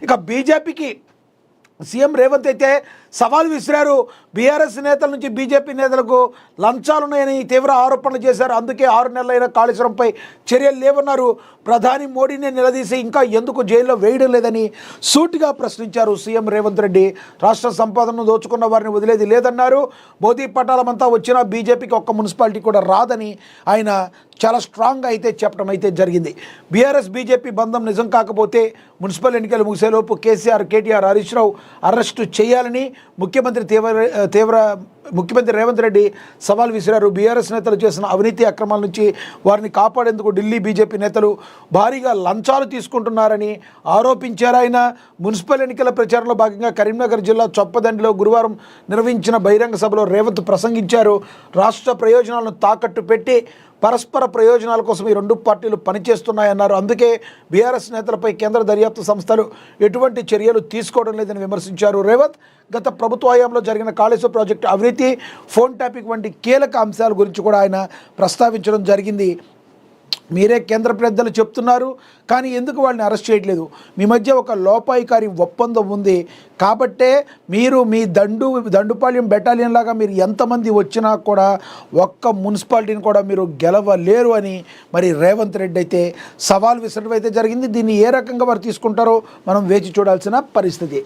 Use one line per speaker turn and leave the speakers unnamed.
ఇక బీజేపీకి సీఎం రేవంత్ అయితే సవాల్ విసిరారు. బీఆర్ఎస్ నేతల నుంచి బీజేపీ నేతలకు లంచాలున్నాయని తీవ్ర ఆరోపణలు చేశారు. అందుకే 6 నెలలైన కాళేశ్వరంపై చర్యలు లేవన్నారు. ప్రధాని మోడీని నిలదీసి ఇంకా ఎందుకు జైల్లో వేయడం లేదని సూటిగా ప్రశ్నించారు సీఎం రేవంత్ రెడ్డి. రాష్ట్ర సంపదను దోచుకున్న వారిని వదిలేది లేదన్నారు. మోదీ పటాలమంతా వచ్చినా బీజేపీకి ఒక్క మున్సిపాలిటీ కూడా రాదని ఆయన చాలా స్ట్రాంగ్గా అయితే చెప్పడం అయితే జరిగింది. బీఆర్ఎస్ బీజేపీ బంధం నిజం కాకపోతే మున్సిపల్ ఎన్నికలు ముగిసేలోపు కేసీఆర్, కేటీఆర్, హరీష్ రావు అరెస్టు చేయాలని ముఖ్యమంత్రి రేవంత్ రెడ్డి సవాల్ విసిరారు. బీఆర్ఎస్ నేతలు చేసిన అవినీతి అక్రమాల నుంచి వారిని కాపాడేందుకు ఢిల్లీ బీజేపీ నేతలు భారీగా లంచాలు తీసుకుంటున్నారని ఆరోపించారు. ఆయన మున్సిపల్ ఎన్నికల ప్రచారంలో భాగంగా కరీంనగర్ జిల్లా చొప్పదండిలో గురువారం నిర్వహించిన బహిరంగ సభలో రేవంత్ ప్రసంగించారు. రాష్ట్ర ప్రయోజనాలను తాకట్టు పెట్టి పరస్పర ప్రయోజనాల కోసం ఈ రెండు పార్టీలు పనిచేస్తున్నాయన్నారు. అందుకే బీఆర్ఎస్ నేతలపై కేంద్ర దర్యాప్తు సంస్థలు ఎటువంటి చర్యలు తీసుకోవడం లేదని విమర్శించారు. రేవంత్ గత ప్రభుత్వ హయాంలో జరిగిన కాళేశ్వరం ప్రాజెక్టు అవినీతి, ఫోన్ ట్యాపింగ్ వంటి కీలక అంశాల గురించి కూడా ఆయన ప్రస్తావించడం జరిగింది. మీరే కేంద్ర పెద్దలు చెప్తున్నారు, కానీ ఎందుకు వాళ్ళని అరెస్ట్ చేయట్లేదు? మీ మధ్య ఒక లోపాయికారి ఒప్పందం ఉంది కాబట్టే మీరు మీ దండుపాళ్యం బెటాలియన్ లాగా మీరు ఎంతమంది వచ్చినా కూడా ఒక్క మున్సిపాలిటీని కూడా మీరు గెలవలేరు అని మరి రేవంత్ రెడ్డి అయితే సవాల్ విసరడం అయితే జరిగింది. దీన్ని ఏ రకంగా వారు తీసుకుంటారో మనం వేచి చూడాల్సిన పరిస్థితి.